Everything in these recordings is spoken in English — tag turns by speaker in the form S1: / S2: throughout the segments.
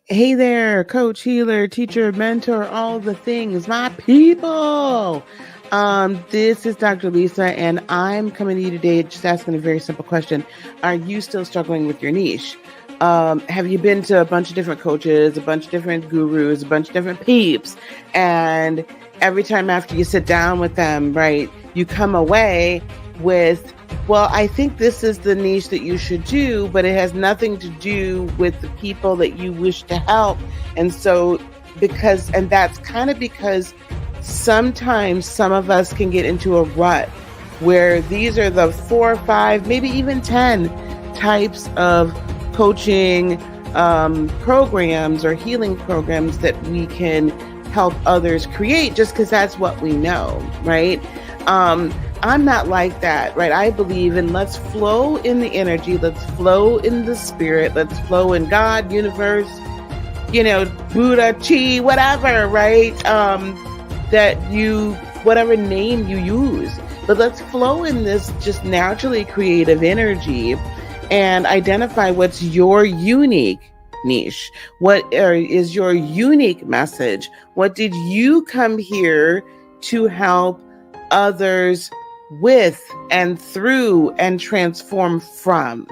S1: Hey there, coach, healer, teacher, mentor, all the things, my people. This is Dr. Lisa, and I'm coming to you today just asking a very simple question. Are you still struggling with your niche? Have you been to a bunch of different coaches, a bunch of different gurus, a bunch of different peeps, and every time after you sit down with them, right, you come away with, well, I think this is the niche that you should do, but it has nothing to do with the people that you wish to help. And so, and that's kind of because sometimes some of us can get into a rut where these are the 4 or 5, maybe even 10 types of coaching programs or healing programs that we can help others create just because that's what we know, right? I'm not like that, right? I believe in let's flow in the energy, let's flow in the spirit, let's flow in God, universe, Buddha, Chi, whatever, right? Whatever name you use, but let's flow in this just naturally creative energy and identify what's your unique niche. What is your unique message? What did you come here to help others with and through and transform from?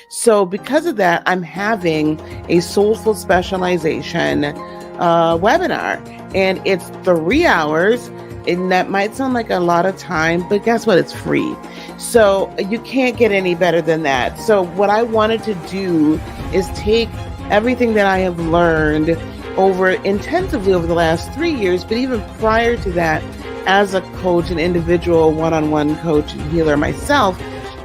S1: So because of that, I'm having a soulful specialization webinar, and it's 3 hours. And that might sound like a lot of time, but guess what? It's free. So you can't get any better than that. So what I wanted to do is take everything that I have learned intensively over the last 3 years, but even prior to that, as a coach, an individual one-on-one coach and healer myself,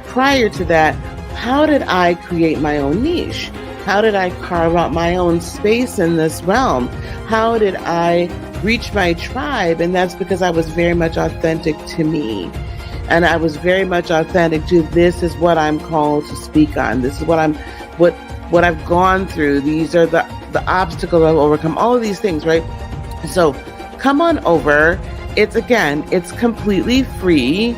S1: prior to that, how did I create my own niche? How did I carve out my own space in this realm? How did I reach my tribe? And that's because I was very much authentic to me. And I was very much authentic to, this is what I'm called to speak on. This is what I've gone through. These are the obstacles I've overcome, all of these things, right? So come on over. It's completely free.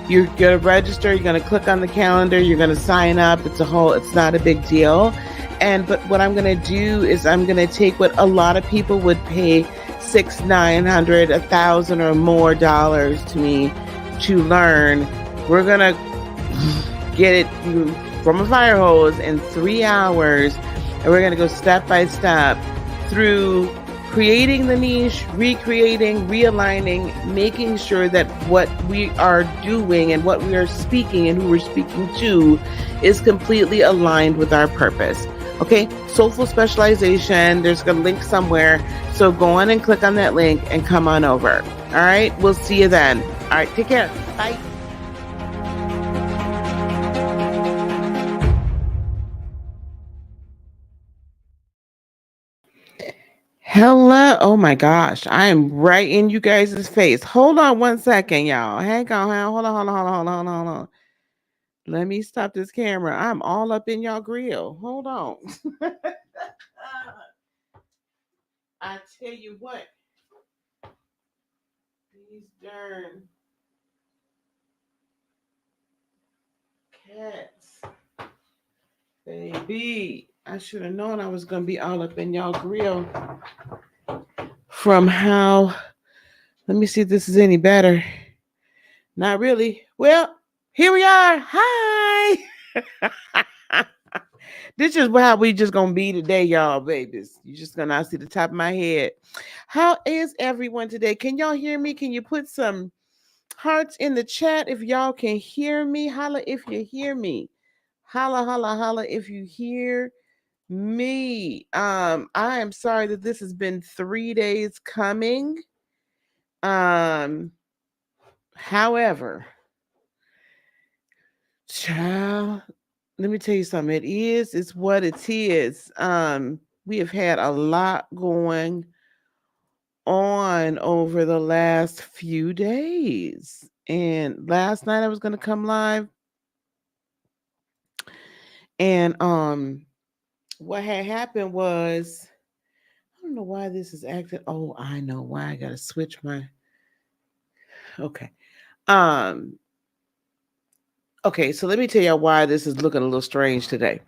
S1: You're going to register. You're going to click on the calendar. You're going to sign up. It's not a big deal. But what I'm going to do is I'm going to take what a lot of people would pay $600, $900, $1,000 or more dollars to me to learn. We're going to get it from a fire hose in 3 hours. And we're going to go step by step through creating the niche, recreating, realigning, making sure that what we are doing and what we are speaking and who we're speaking to is completely aligned with our purpose. Okay, soulful specialization. There's a link somewhere. So go on and click on that link and come on over. All right, we'll see you then. All right, take care. Bye. Hello. Oh my gosh. I am right in you guys' face. Hold on 1 second, y'all. Hang on. Hold on. Let me stop this camera. I'm all up in y'all grill. Hold on. I tell you what. These darn cats. Baby. I should have known I was going to be all up in y'all grill. From how, let me see if this is any better. Not really. Well, here we are. Hi. This is how we just gonna be today, y'all, babies. You just gonna see the top of my head. How is everyone today? Can y'all hear me? Can you put some hearts in the chat if y'all can hear me? Holla if you hear me. Holla if you hear me. I am sorry that this has been 3 days coming. However, child, let me tell you something. It's what it is. We have had a lot going on over the last few days. And last night I was going to come live. And what had happened was, I don't know why this is acting. Oh, I know why. I got to switch my. Okay. Okay, so let me tell y'all why this is looking a little strange today.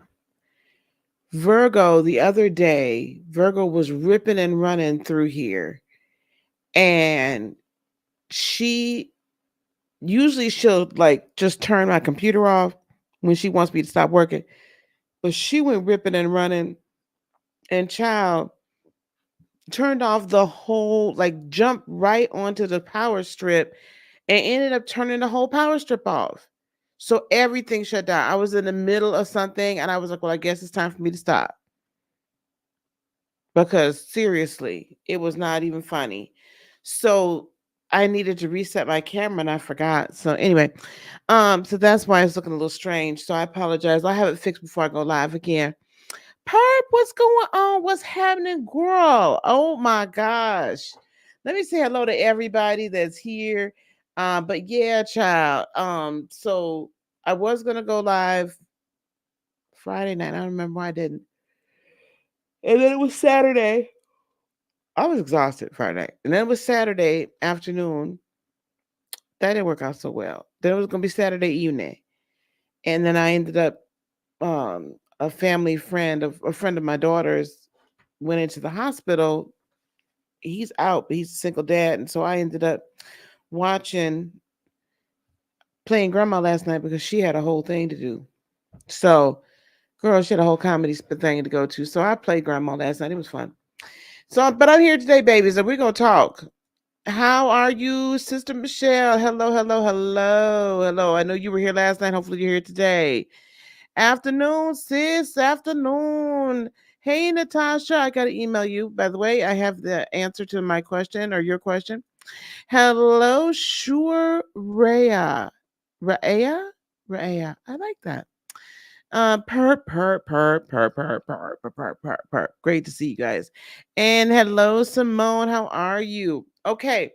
S1: Virgo, the other day, Virgo was ripping and running through here. And she usually she'll like just turn my computer off when she wants me to stop working. But she went ripping and running, and child turned off the whole, like jumped right onto the power strip and ended up turning the whole power strip off. So everything shut down. I was in the middle of something and I was like, well, I guess it's time for me to stop. Because seriously, it was not even funny. So I needed to reset my camera and I forgot. So anyway, so that's why it's looking a little strange. So I apologize. I'll have it fixed before I go live again. Perp, what's going on? What's happening, girl? Oh my gosh. Let me say hello to everybody that's here. But yeah, child. So I was gonna go live Friday night. I don't remember why I didn't. And then it was Saturday. I was exhausted Friday night. And then it was Saturday afternoon. That didn't work out so well. Then it was gonna be Saturday evening. And then I ended up a family friend of a friend of my daughter's went into the hospital. He's out, but he's a single dad. And so I ended up watching playing grandma last night because she had a whole thing to do. So girl, she had a whole comedy thing to go to. So I played grandma last night. It was fun. So but I'm here today, babies, and we're gonna talk. How are you, Sister Michelle? Hello, hello, hello, hello. I know you were here last night. Hopefully you're here today. Afternoon, sis. Afternoon. Hey, Natasha. I got to email you. By the way, I have the answer to my question or your question. Hello, sure, Rhea. Rhea? Rhea. I like that. Per. Great to see you guys. And hello, Simone. How are you? Okay.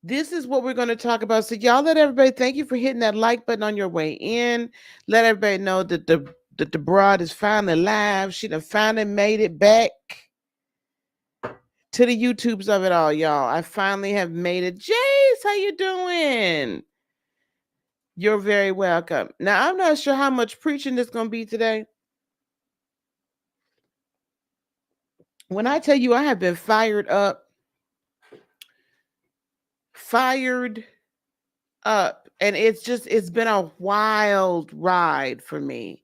S1: This is what we're going to talk about. So y'all let everybody, thank you for hitting that like button on your way in. Let everybody know that the broad is finally live. She done finally made it back to the YouTubes of it all, y'all. I finally have made it. Jace, how you doing? You're very welcome. Now, I'm not sure how much preaching there's going to be today. When I tell you I have been fired up, and it's been a wild ride for me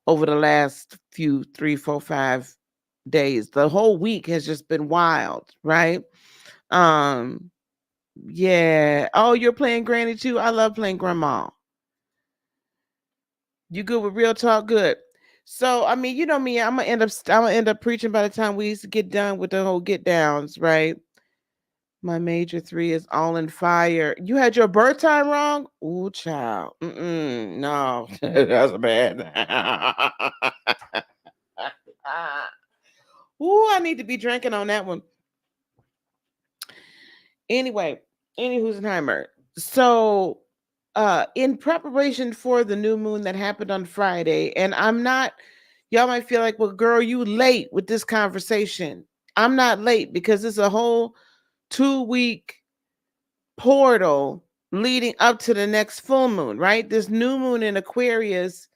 S1: over the last few 3, 4, 5 days. The whole week has just been wild, right? Um, yeah. Oh, you're playing Granny too? I love playing Grandma. You good with real talk? Good. So I mean, you know me, I'm gonna end up preaching by the time we used to get done with the whole get downs, right? My major 3 is all in fire. You had your birth time wrong? Ooh, child. No, that's bad. Ooh, I need to be drinking on that one. Anyway, Anywho'sheimer. So, in preparation for the new moon that happened on Friday, and y'all might feel like, well, girl, you late with this conversation. I'm not late because it's a whole 2-week portal leading up to the next full moon, right? This new moon in Aquarius.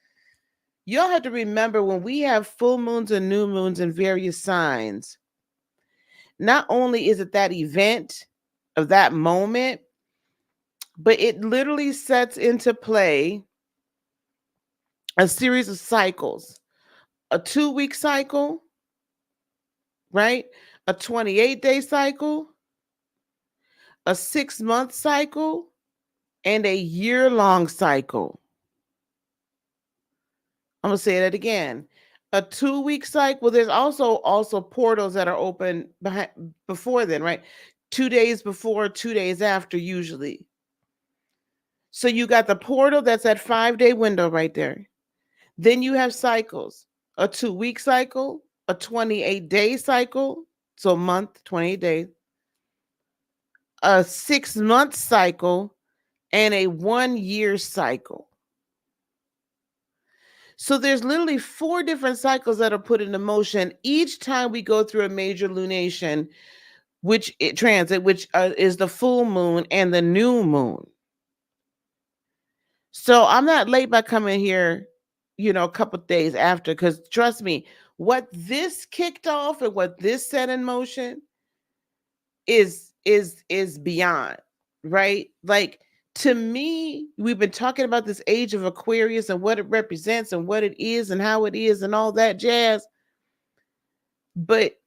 S1: Y'all have to remember when we have full moons and new moons in various signs, not only is it that event of that moment, but it literally sets into play a series of cycles. A 2-week cycle, right? A 28-day cycle, a 6-month cycle, and a year-long cycle. I'm going to say that again. A 2-week cycle. Well, there's also portals that are open before then, right? 2 days before, 2 days after, usually. So you got the portal that's that 5-day window right there. Then you have cycles, a 2-week cycle, a 28-day cycle, so a month, 28 days, a 6-month cycle, and a 1-year cycle. So there's literally 4 different cycles that are put into motion each time we go through a major lunation, which is the full moon and the new moon. So I'm not late by coming here a couple of days after, because trust me, what this kicked off and what this set in motion is beyond, right? Like, to me, we've been talking about this age of Aquarius and what it represents and what it is and how it is and all that jazz. But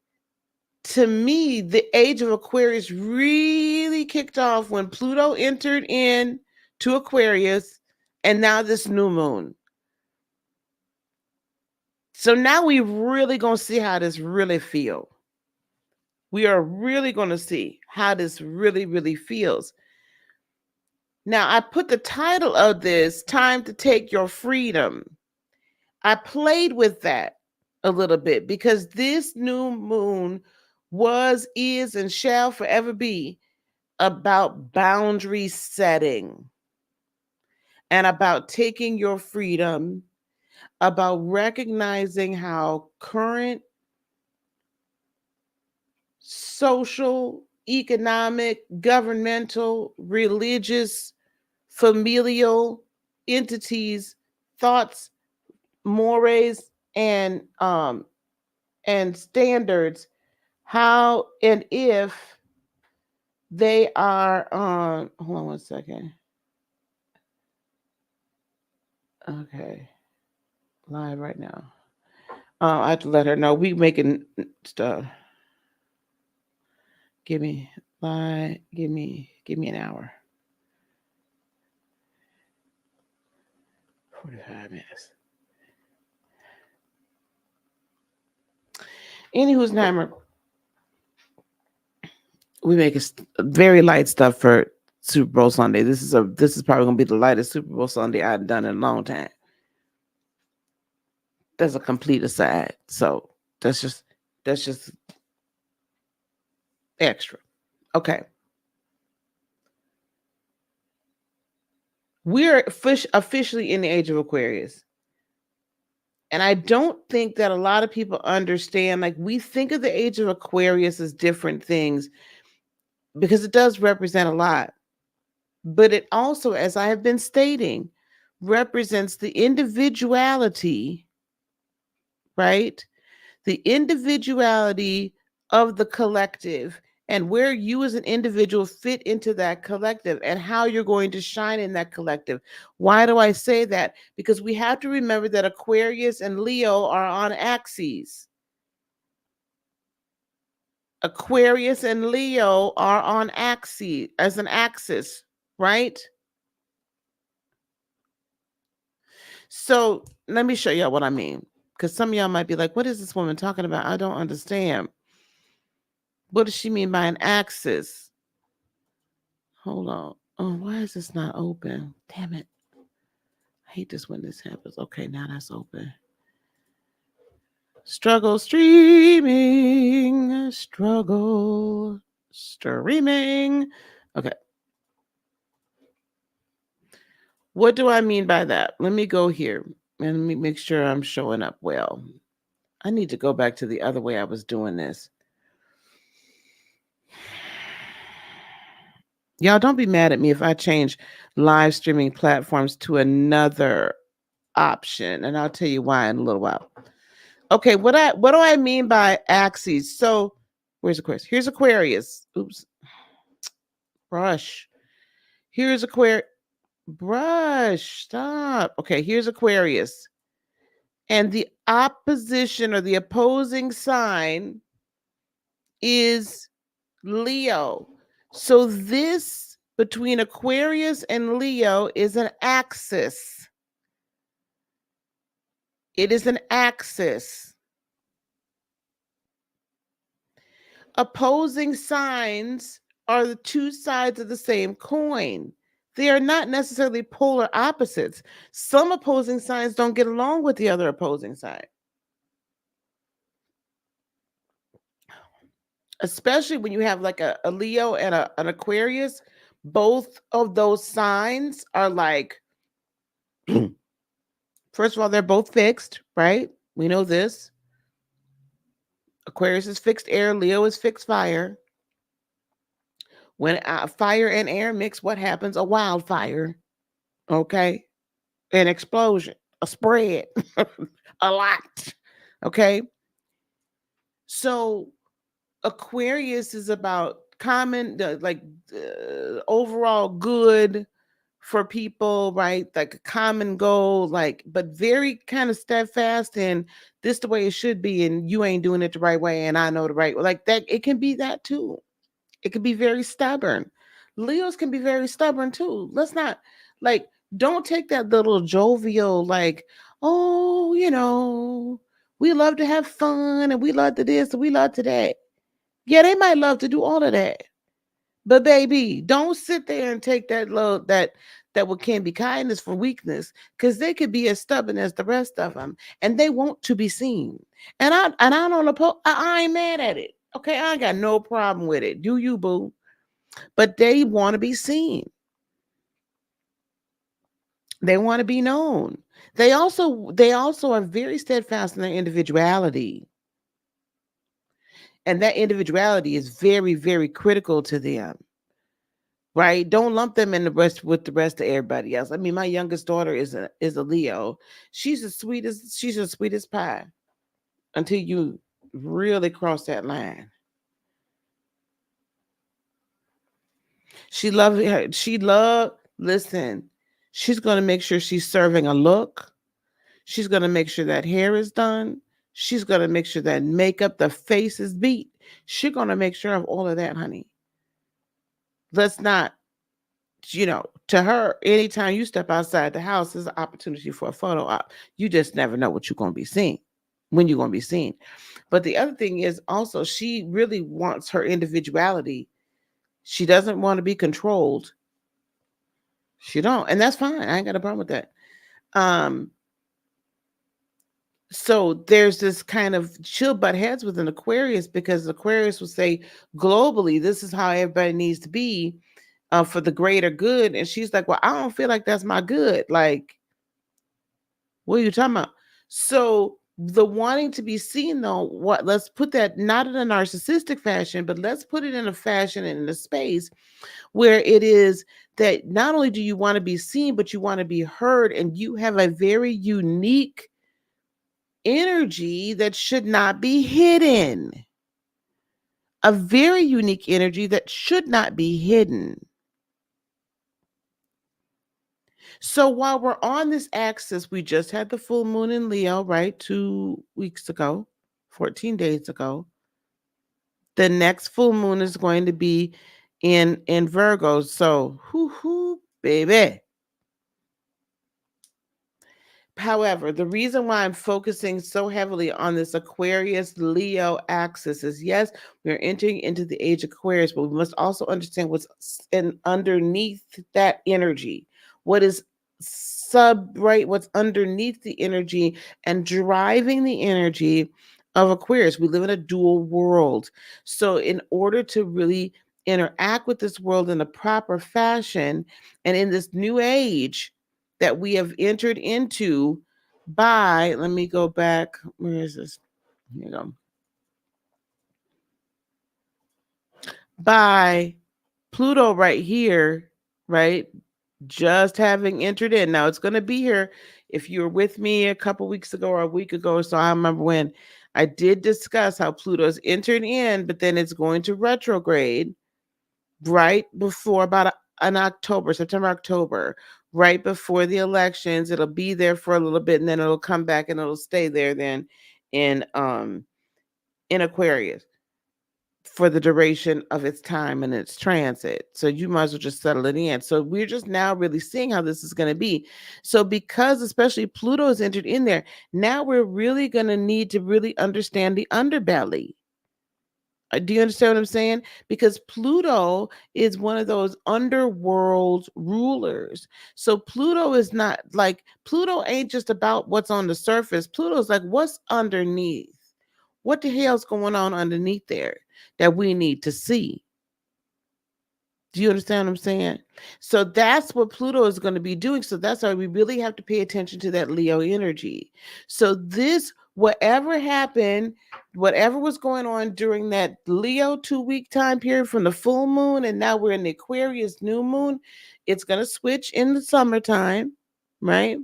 S1: to me, the age of Aquarius really kicked off when Pluto entered in to Aquarius, and now this new moon. So now we really gonna see how this really feel. We are really gonna see how this really, really feels. Now, I put the title of this, Time to Take Your Freedom. I played with that a little bit because this new moon was, is, and shall forever be about boundary setting and about taking your freedom, about recognizing how current social, economic, governmental, religious, familial entities, thoughts, mores, and standards, how and if they are hold on one second. Okay. Live right now. I have to let her know we making stuff. Give me an hour. 45 minutes. Anywho's Neimer, we make a very light stuff for Super Bowl Sunday. This is probably gonna be the lightest Super Bowl Sunday I've done in a long time. That's a complete aside. So that's just extra. Okay. We're officially in the age of Aquarius. And I don't think that a lot of people understand, like, we think of the age of Aquarius as different things because it does represent a lot. But it also, as I have been stating, represents the individuality, right? The individuality of the collective and where you as an individual fit into that collective and how you're going to shine in that collective. Why do I say that? Because we have to remember that Aquarius and Leo are on axes. Aquarius and Leo are on axis, as an axis, right? So let me show y'all what I mean. Because some of y'all might be like, what is this woman talking about? I don't understand. What does she mean by an axis? Hold on. Oh, why is this not open? Damn it. I hate this when this happens. Okay, now that's open. Struggle streaming. Struggle streaming. Okay. What do I mean by that? Let me go here and let me make sure I'm showing up well. I need to go back to the other way I was doing this. Y'all don't be mad at me if I change live streaming platforms to another option, and I'll tell you why in a little while. Okay, what do I mean by axes? So where's Aquarius? Here's Aquarius. Oops. Brush. Here's Aquarius. Brush. Stop. Okay, here's Aquarius. And the opposition or the opposing sign is Leo. So this between Aquarius and Leo is an axis. It is an axis. Opposing signs are the two sides of the same coin. They are not necessarily polar opposites. Some opposing signs don't get along with the other opposing side. Especially when you have like a Leo and an Aquarius, both of those signs are like, first of all, they're both fixed, right? We know this. Aquarius is fixed air, Leo is fixed fire. When fire and air mix, what happens? A wildfire, okay? An explosion, a spread, a lot. Okay. So Aquarius is about common, overall good for people, right? Like a common goal, like, but very kind of steadfast and this the way it should be, and you ain't doing it the right way, and I know the right way. Like that, it can be that too. It can be very stubborn. Leos can be very stubborn too. Let's not like don't take that little jovial, like, oh, we love to have fun and we love to this and we love to that. Yeah, they might love to do all of that. But baby, don't sit there and take that low that what can be kindness for weakness, because they could be as stubborn as the rest of them, and they want to be seen. And I don't oppose. I ain't mad at it. Okay, I ain't got no problem with it. Do you, boo? But they want to be seen. They want to be known. They also are very steadfast in their individuality, and that individuality is very very critical to them. Right? Don't lump them in the rest with the rest of everybody else. I mean, my youngest daughter is a Leo. She's the sweetest pie until you really cross that line. She loves her. Listen, she's going to make sure she's serving a look. She's going to make sure that hair is done. She's going to make sure that makeup, the face is beat. She's going to make sure of all of that, honey. Let's not, to her, anytime you step outside the house is an opportunity for a photo op. You just never know what you're going to be seeing, when you're going to be seen. But the other thing is also, she really wants her individuality. She doesn't want to be controlled. She don't, and that's fine. I ain't got a problem with that. Um, so there's this kind of chill butt heads with an Aquarius, because Aquarius will say globally, this is how everybody needs to be, for the greater good. And she's like, well, I don't feel like that's my good. Like, what are you talking about? So the wanting to be seen, though, let's put that not in a narcissistic fashion, but let's put it in a fashion and in a space where it is that not only do you want to be seen, but you want to be heard, and you have a very unique energy that should not be hidden. A very unique energy that should not be hidden. So while we're on this axis, we just had the full moon in Leo, right? 2 weeks ago, 14 days ago. The next full moon is going to be in Virgo. So, hoo, baby. However, the reason why I'm focusing so heavily on this Aquarius Leo axis is, yes, we're entering into the age of Aquarius, but we must also understand what's underneath that energy. What is right? What's underneath the energy and driving the energy of Aquarius? We live in a dual world. So, in order to really interact with this world in a proper fashion and in this new age that we have entered into let me go back. Where is this? Here you go. By Pluto right here, right? Just having entered in. Now it's going to be here. If you were with me a couple weeks ago or a week ago, so I remember when I did discuss how Pluto's entered in, but then it's going to retrograde right before about an September, October, right before the elections. It'll be there for a little bit, and then it'll come back and it'll stay there then in Aquarius for the duration of its time and its transit. So you might as well just settle it in. So we're just now really seeing how this is going to be. So because especially Pluto has entered in there, now we're really going to need to really understand the underbelly. Do you understand what I'm saying? Because Pluto is one of those underworld rulers. So Pluto ain't just about what's on the surface. Pluto's like, what's underneath? What the hell's going on underneath there that we need to see? Do you understand what I'm saying? So that's what Pluto is going to be doing. So that's why we really have to pay attention to that Leo energy. So whatever happened, whatever was going on during that Leo 2-week time period from the full moon, and now we're in the Aquarius new moon, it's going to switch in the summertime, right?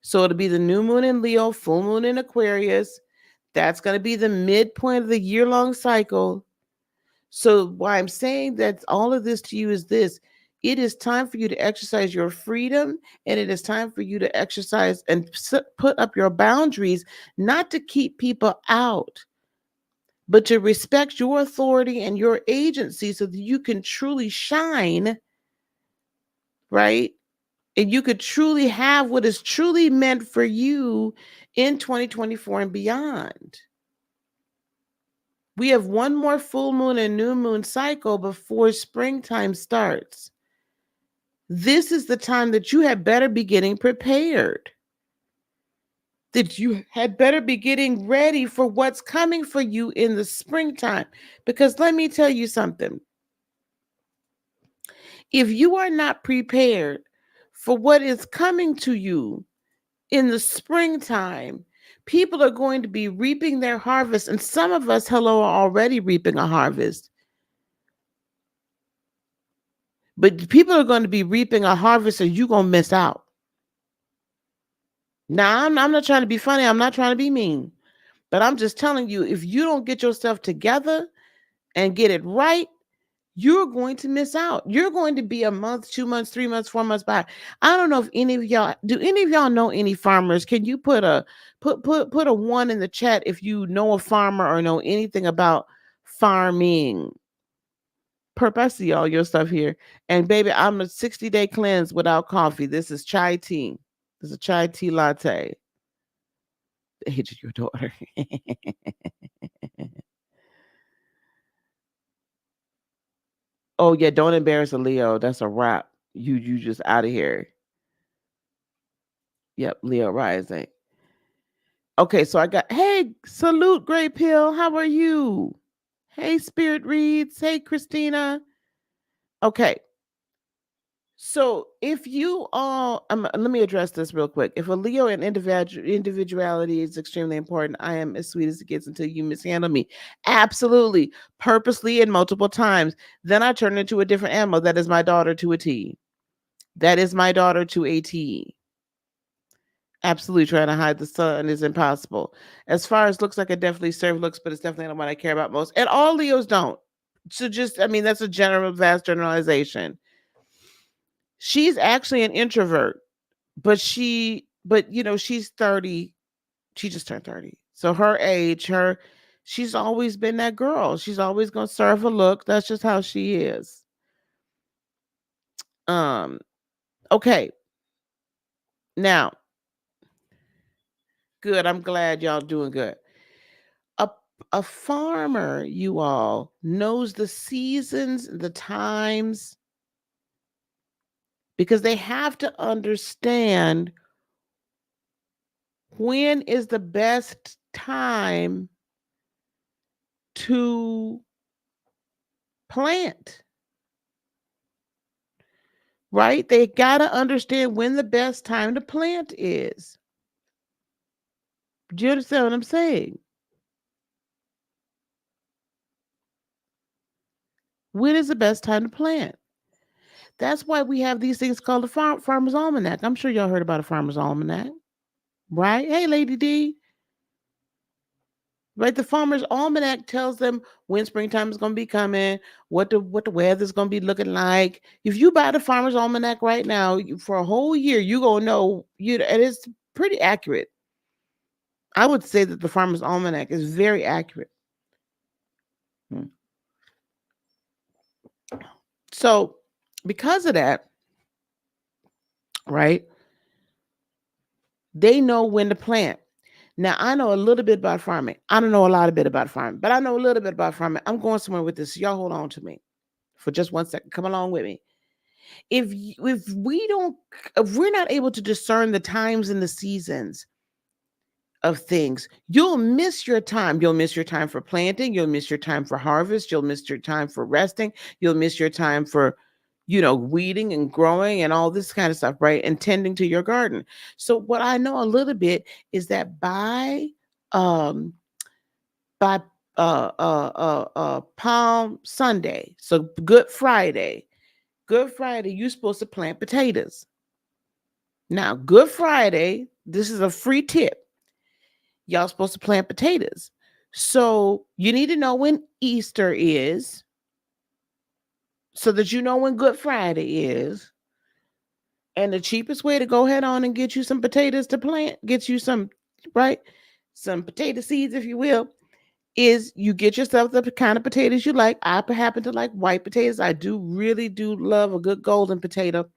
S1: So it'll be the new moon in Leo, full moon in Aquarius. That's going to be the midpoint of the year-long cycle. So why I'm saying that all of this to you is this: it is time for you to exercise your freedom, and it is time for you to exercise and put up your boundaries, not to keep people out, but to respect your authority and your agency so that you can truly shine, right? And you could truly have what is truly meant for you in 2024 and beyond. We have one more full moon and new moon cycle before springtime starts. This is the time that you had better be getting prepared, that you had better be getting ready for what's coming for you in the springtime. Because let me tell you something. If you are not prepared for what is coming to you in the springtime, people are going to be reaping their harvest. And some of us, hello, are already reaping a harvest. But people are going to be reaping a harvest and you're going to miss out. Now, I'm not trying to be funny. I'm not trying to be mean. But I'm just telling you, if you don't get yourself together and get it right, you're going to miss out. You're going to be a month, 2 months, 3 months, 4 months by. I don't know if any of y'all, do any of y'all know any farmers? Can you put a one in the chat if you know a farmer or know anything about farming? Perp, I see all your stuff here. And baby, I'm a 60-day cleanse without coffee. This is chai tea. This is a chai tea latte. The age of your daughter. Oh yeah, don't embarrass a Leo. That's a wrap. You just out of here. Yep, Leo rising. Okay, so I got, hey, salute, Great Pill. How are you? Hey, Spirit Reads. Hey, Christina. Okay. So if you all, let me address this real quick. If a Leo and individuality is extremely important, I am as sweet as it gets until you mishandle me. Absolutely. Purposely and multiple times. Then I turn into a different animal. That is my daughter to a T. That is my daughter to a T. Absolutely, trying to hide the sun is impossible. As far as looks, like I definitely serve looks, but it's definitely not what I care about most. And all Leos don't. So just, I mean, that's a vast generalization. She's actually an introvert, but she's 30. She just turned 30. So her age, she's always been that girl. She's always gonna serve a look. That's just how she is. Okay. Now, good. I'm glad y'all doing good. A farmer, you all, knows the seasons, the times, because they have to understand when is the best time to plant. Right? They got to understand when the best time to plant is. Do you understand what I'm saying? When is the best time to plant? That's why we have these things called the Farmer's Almanac. I'm sure y'all heard about a Farmer's Almanac, right? Hey, Lady D. Right, the Farmer's Almanac tells them when springtime is going to be coming, what the weather's going to be looking like. If you buy the Farmer's Almanac right now, for a whole year, you gonna know. And it's pretty accurate. I would say that the Farmer's Almanac is very accurate. So, because of that, right, they know when to plant. Now, I know a little bit about farming. I don't know a lot of bit about farming, but I know a little bit about farming. I'm going somewhere with this. So y'all hold on to me for just 1 second. Come along with me. If we're not able to discern the times and the seasons of things, you'll miss your time. You'll miss your time for planting. You'll miss your time for harvest. You'll miss your time for resting. You'll miss your time for, weeding and growing and all this kind of stuff, right? And tending to your garden. So what I know a little bit is that by Palm Sunday, so Good Friday, you're supposed to plant potatoes. Now, Good Friday, this is a free tip. Y'all supposed to plant potatoes. So you need to know when Easter is so that you know when Good Friday is. And the cheapest way to go ahead on and get you some potatoes to plant, get you some, right? Some potato seeds, if you will, is you get yourself the kind of potatoes you like. I happen to like white potatoes. I really do love a good golden potato.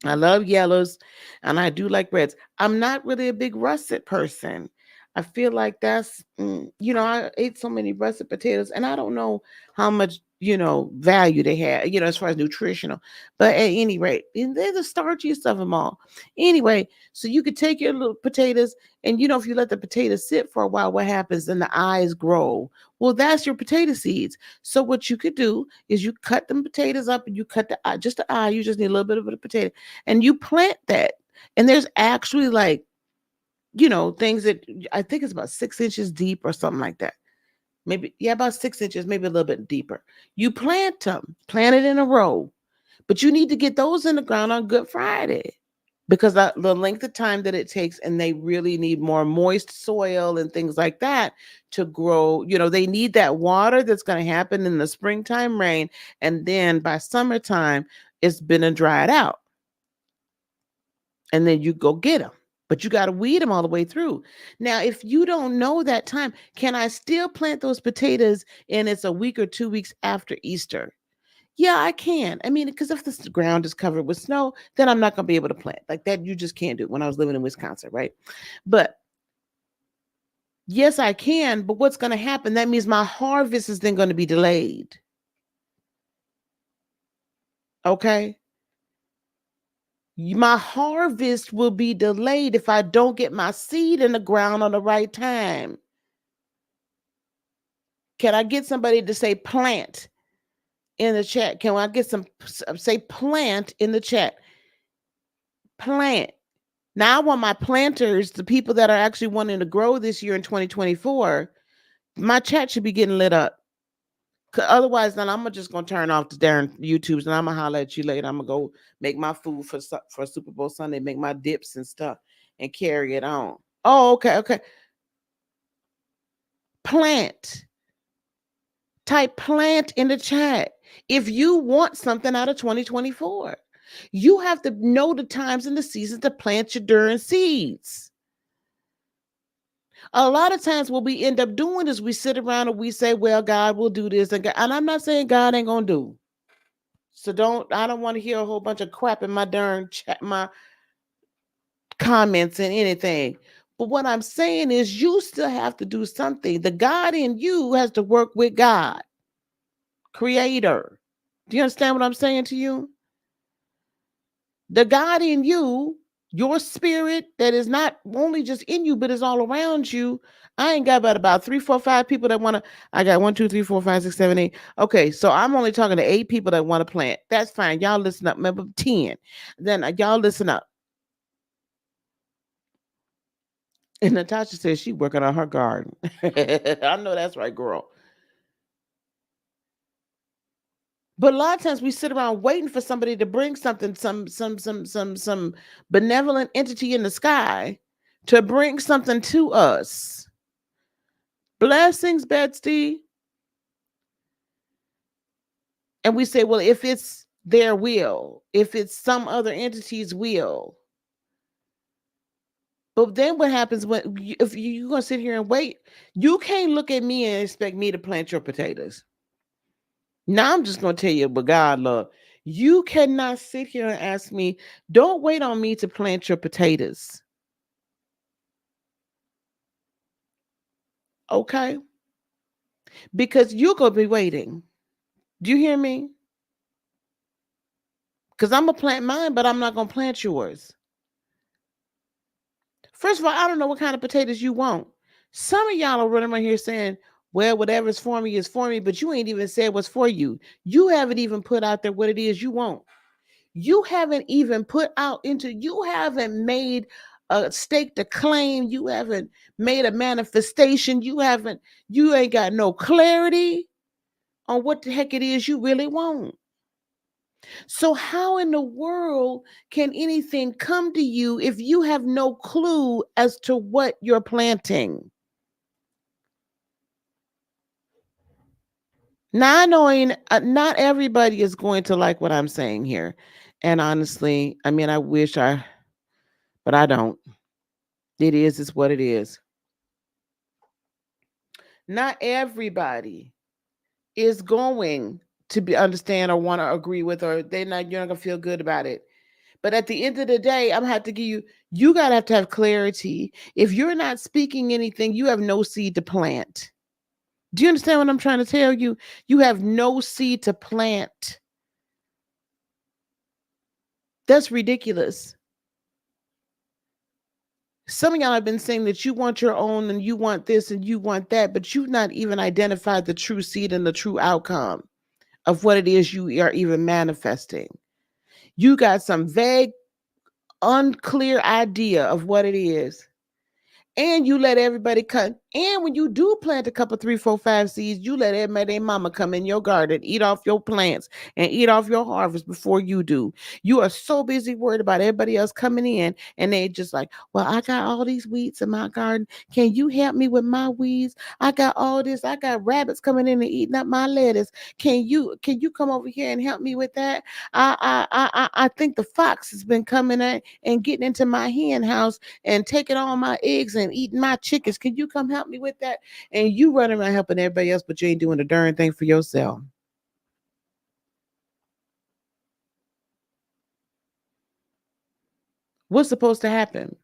S1: I love yellows and I do like reds. I'm not really a big russet person. I feel like that's, I ate so many russet potatoes and I don't know how much, value they have, as far as nutritional. But at any rate, and they're the starchiest of them all. Anyway, so you could take your little potatoes and, if you let the potatoes sit for a while, what happens? Then the eyes grow. Well, that's your potato seeds. So what you could do is you cut them potatoes up and you cut the eye, just the eye. You just need a little bit of a potato and you plant that. And there's actually like, things that I think it's about 6 inches deep or something like that. Maybe, yeah, about 6 inches, maybe a little bit deeper. You plant them, plant it in a row, but you need to get those in the ground on Good Friday because the length of time that it takes, and they really need more moist soil and things like that to grow. They need that water that's going to happen in the springtime rain. And then by summertime, it's been dried out. And then you go get them. But you got to weed them all the way through. Now, if you don't know that time, can I still plant those potatoes and it's a week or 2 weeks after Easter? Yeah, I can. I mean, because if the ground is covered with snow, then I'm not going to be able to plant. Like that, you just can't do it when I was living in Wisconsin, right? But yes, I can. But what's going to happen? That means my harvest is then going to be delayed. Okay? My harvest will be delayed if I don't get my seed in the ground on the right time. Can I get somebody to say plant in the chat? Can I get say plant in the chat? Plant. Now I want my planters, the people that are actually wanting to grow this year in 2024, my chat should be getting lit up. Otherwise, then I'm just going to turn off the darn YouTubes and I'm going to holler at you later. I'm going to go make my food for Super Bowl Sunday, make my dips and stuff and carry it on. Oh, okay, okay. Plant. Type plant in the chat. If you want something out of 2024, you have to know the times and the seasons to plant your darn seeds. A lot of times what we end up doing is we sit around and we say, well, God will do this. And I'm not saying God ain't going to do. So I don't want to hear a whole bunch of crap in my darn chat, my comments and anything. But what I'm saying is you still have to do something. The God in you has to work with God, Creator. Do you understand what I'm saying to you? The God in you, your spirit that is not only just in you, but is all around you. I ain't got about 3, 4, 5 people that want to. I got 1, 2, 3, 4, 5, 6, 7, 8. Okay, so I'm only talking to 8 people that want to plant. That's fine. Y'all listen up. Remember 10. Then y'all listen up. And Natasha says she working on her garden. I know that's right, girl. But a lot of times we sit around waiting for somebody to bring something, some benevolent entity in the sky to bring something to us. Blessings, Betsy. And we say, well, if it's their will, if it's some other entity's will. But then what happens if you're going to sit here and wait? You can't look at me and expect me to plant your potatoes. Now I'm just going to tell you what God love. You cannot sit here and ask me, don't wait on me to plant your potatoes. Okay? Because you're going to be waiting. Do you hear me? Because I'm going to plant mine, but I'm not going to plant yours. First of all, I don't know what kind of potatoes you want. Some of y'all are running around here saying, well, whatever's for me is for me, but you ain't even said what's for you. You haven't even put out there what it is you want. You haven't even you haven't made a stake to claim. You haven't made a manifestation. You ain't got no clarity on what the heck it is you really want. So, how in the world can anything come to you if you have no clue as to what you're planting? Not knowing, not everybody is going to like what I'm saying here. And honestly, I mean, I wish but I don't. It's what it is. Not everybody is going to be understand or want to agree with, or you're not gonna feel good about it. But at the end of the day, I'm gonna have to give you gotta have to have clarity. If you're not speaking anything, you have no seed to plant. Do you understand what I'm trying to tell you? You have no seed to plant. That's ridiculous. Some of y'all have been saying that you want your own and you want this and you want that, but you've not even identified the true seed and the true outcome of what it is you are even manifesting. You got some vague, unclear idea of what it is, and you let everybody cut. And when you do plant a couple, 3, 4, 5 seeds, you let everybody, their mama, come in your garden, eat off your plants, and eat off your harvest before you do. You are so busy worried about everybody else coming in, and they just like, well, I got all these weeds in my garden. Can you help me with my weeds? I got all this. I got rabbits coming in and eating up my lettuce. Can you come over here and help me with that? I think the fox has been coming in and getting into my hen house and taking all my eggs and eating my chickens. Can you come help me with that? And you running around helping everybody else, but you ain't doing a darn thing for yourself. What's supposed to happen?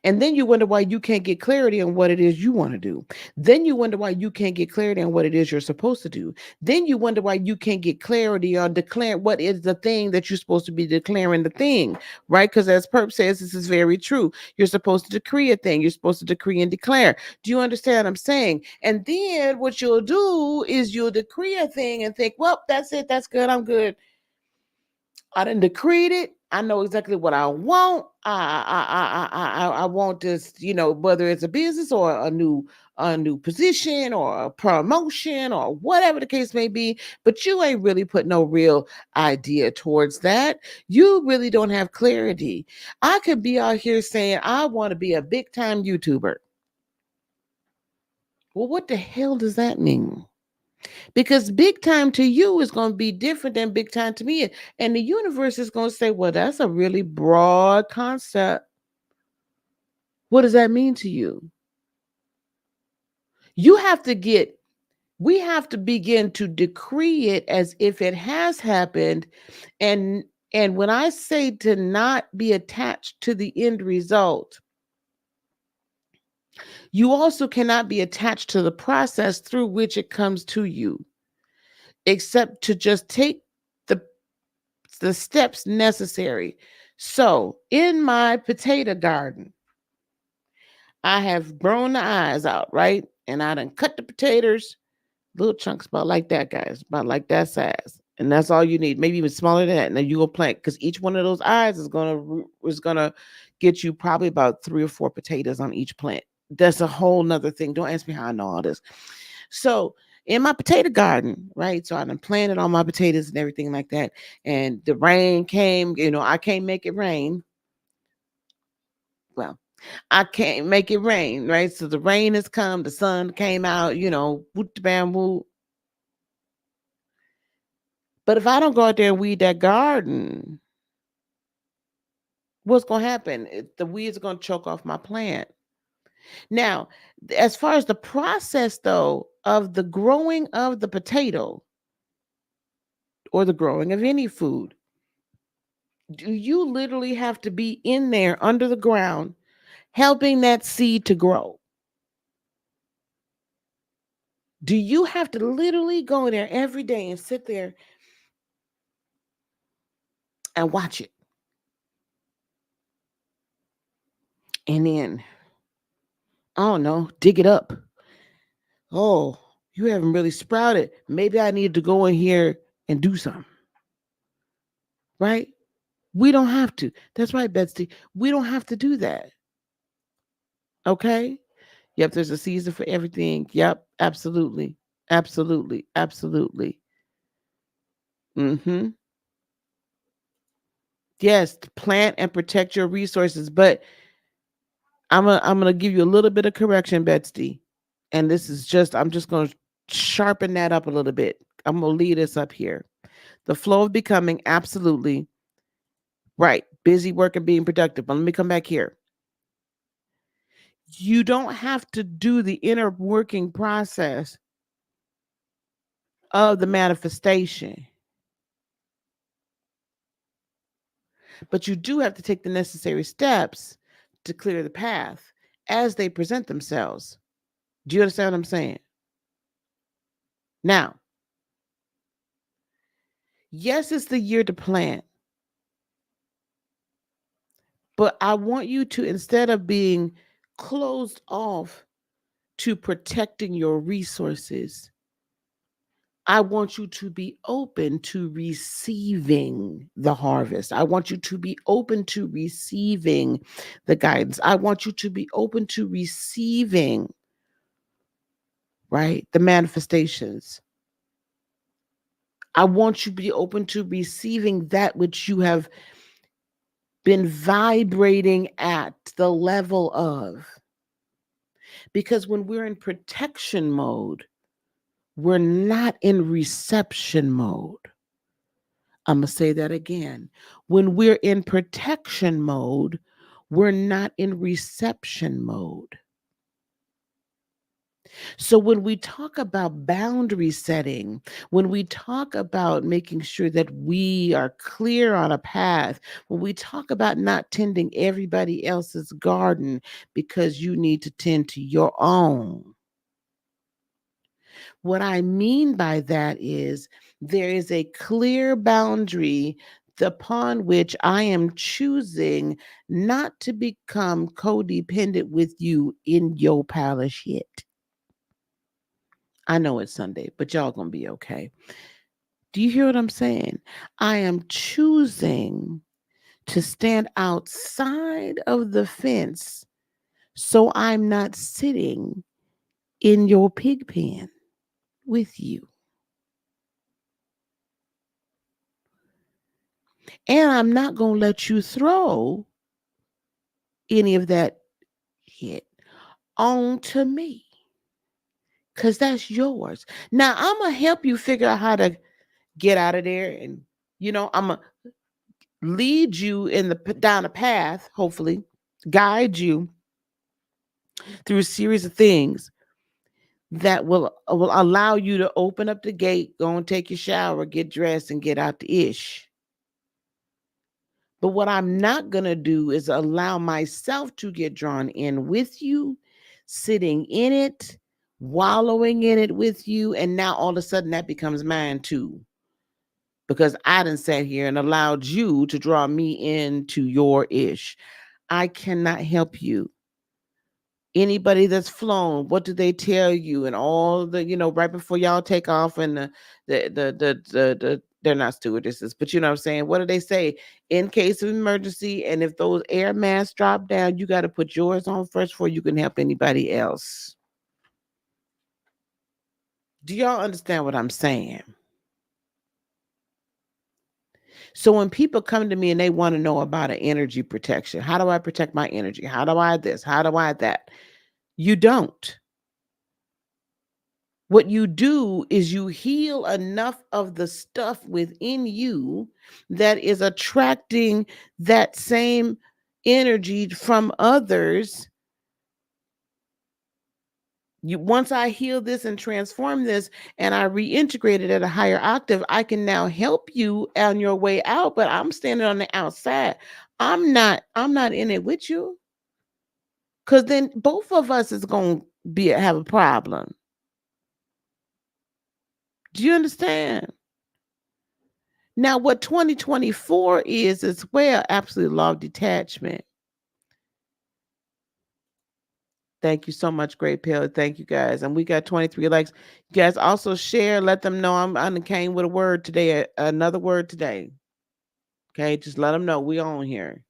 S1: And then you wonder why you can't get clarity on what it is you want to do. Then you wonder why you can't get clarity on what it is you're supposed to do. Then you wonder why you can't get clarity on declare what is the thing that you're supposed to be declaring the thing, right? Because as Perp says, this is very true. You're supposed to decree a thing. You're supposed to decree and declare. Do you understand what I'm saying? And then what you'll do is you'll decree a thing and think, well, that's it. That's good. I'm good. I done decreed it. I know exactly what I want. I want this, whether it's a business or a new position or a promotion or whatever the case may be. But you ain't really put no real idea towards that. You really don't have clarity. I could be out here saying I want to be a big time YouTuber. Well, what the hell does that mean? Because big time to you is going to be different than big time to me. And the universe is going to say, well, that's a really broad concept. What does that mean to you? We have to begin to decree it as if it has happened. And when I say to not be attached to the end result, you also cannot be attached to the process through which it comes to you, except to just take the steps necessary. So, in my potato garden, I have grown the eyes out, right? And I done cut the potatoes, little chunks about like that, guys, about like that size. And that's all you need, maybe even smaller than that. And then you go plant, because each one of those eyes is gonna get you probably about 3 or 4 potatoes on each plant. That's a whole nother thing. Don't ask me how I know all this. So in my potato garden, right? So I done planted all my potatoes and everything like that. And the rain came, I can't make it rain. Well, I can't make it rain, right? So the rain has come, the sun came out, whoop the bamboo. But if I don't go out there and weed that garden, what's going to happen? The weeds are going to choke off my plant. Now, as far as the process, though, of the growing of the potato or the growing of any food, do you literally have to be in there under the ground helping that seed to grow? Do you have to literally go there every day and sit there and watch it? And then, I don't know, dig it up. Oh, you haven't really sprouted. Maybe I need to go in here and do something. Right? We don't have to. That's right, Betsy. We don't have to do that. Okay? Yep, there's a season for everything. Yep, absolutely. Absolutely. Absolutely. Mm-hmm. Yes, plant and protect your resources. But I'm gonna give you a little bit of correction, Betsy. And this is just I'm just gonna sharpen that up a little bit. I'm gonna lead us up here. The flow of becoming, absolutely right. Busy working, being productive. But let me come back here. You don't have to do the inner working process of the manifestation, but you do have to take the necessary steps to clear the path as they present themselves. Do you understand what I'm saying? Now, yes, it's the year to plant, but I want you to, instead of being closed off to protecting your resources, I want you to be open to receiving the harvest. I want you to be open to receiving the guidance. I want you to be open to receiving, right, the manifestations. I want you to be open to receiving that which you have been vibrating at the level of. Because when we're in protection mode, we're not in reception mode. I'm going to say that again. When we're in protection mode, we're not in reception mode. So when we talk about boundary setting, when we talk about making sure that we are clear on a path, when we talk about not tending everybody else's garden because you need to tend to your own, what I mean by that is there is a clear boundary upon which I am choosing not to become codependent with you in your palace yet. I know it's Sunday, but y'all gonna be okay. Do you hear what I'm saying? I am choosing to stand outside of the fence so I'm not sitting in your pig pen with you. And I'm not going to let you throw any of that hit onto me because that's yours. Now, I'm going to help you figure out how to get out of there. And, I'm going to lead you down a path, hopefully, guide you through a series of things that will allow you to open up the gate, go and take your shower, get dressed, and get out the ish. But what I'm not going to do is allow myself to get drawn in with you, sitting in it, wallowing in it with you. And now all of a sudden that becomes mine too. Because I done sat here and allowed you to draw me into your ish. I cannot help you. Anybody that's flown, what do they tell you? And all the, right before y'all take off, and they're not stewardesses, but you know what I'm saying? What do they say? In case of emergency, and if those air masks drop down, you got to put yours on first before you can help anybody else. Do y'all understand what I'm saying? So when people come to me and they want to know about an energy protection, how do I protect my energy? How do I this? How do I that? You don't. What you do is you heal enough of the stuff within you that is attracting that same energy from others. Once I heal this and transform this and I reintegrate it at a higher octave, I can now help you on your way out, but I'm standing on the outside. I'm not in it with you. Cause then both of us is gonna have a problem. Do you understand? Now, what 2024 is as well, absolute law of detachment. Thank you so much, Great Pill. Thank you guys. And we got 23 likes. You guys also share, let them know I came with a word today, another word today. Okay, just let them know we on here.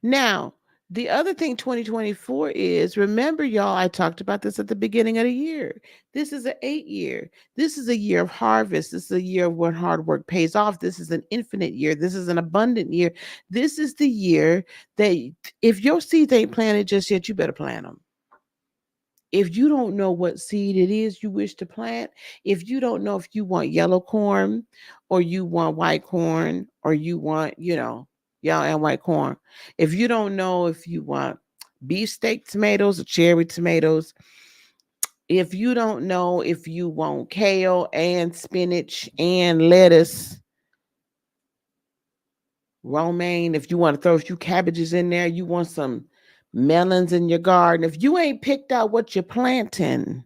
S1: Now, The other thing 2024 is, remember, y'all, I talked about this at the beginning of the year. This is an 8 year. This is a year of harvest. This is a year of when hard work pays off. This is an infinite year. This is an abundant year. This is the year that if your seeds ain't planted just yet, you better plant them. If you don't know what seed it is you wish to plant, if you don't know if you want yellow corn or you want white corn or you want, yellow and white corn, if you don't know if you want beefsteak tomatoes or cherry tomatoes, if you don't know if you want kale and spinach and lettuce, romaine, if you want to throw a few cabbages in there, you want some melons in your garden, if you ain't picked out what you're planting,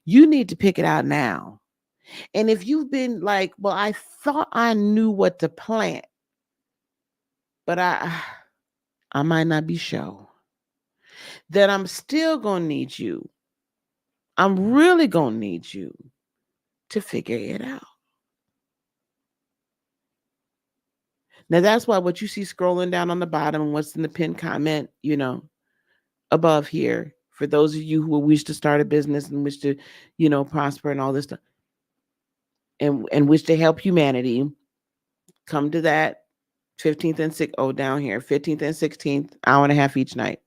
S1: you need to pick it out now. And if you've been like, well, I thought I knew what to plant, but I might not be sure, then I'm still going to need you. I'm really going to need you to figure it out. Now, that's why what you see scrolling down on the bottom and what's in the pinned comment, above here, for those of you who wish to start a business and wish to, prosper and all this stuff, and wish to help humanity, come to that 15th and 6th, down here, 15th and 16th, hour and a half each night.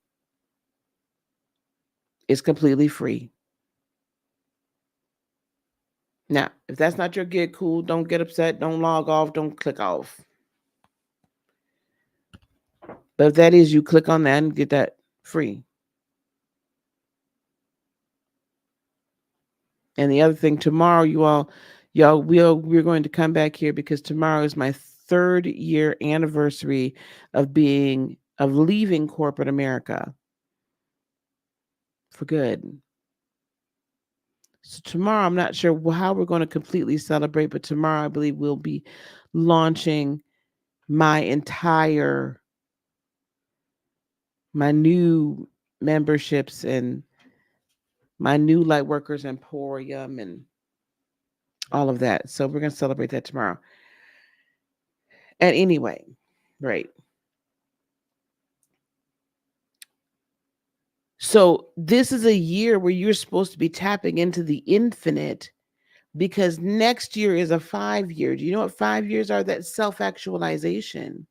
S1: It's completely free. Now, if that's not your gig, cool. Don't get upset. Don't log off. Don't click off. But if that is, you click on that and get that free. And the other thing, tomorrow, we're going to come back here because tomorrow is my 3rd year anniversary of leaving corporate America for good. So tomorrow, I'm not sure how we're going to completely celebrate, but tomorrow I believe we'll be launching my new memberships and my new Lightworkers Emporium and all of that. So we're going to celebrate that tomorrow. And anyway, right. So this is a year where you're supposed to be tapping into the infinite, because next year is a 5-year. Do you know what 5 years are? That's self-actualization.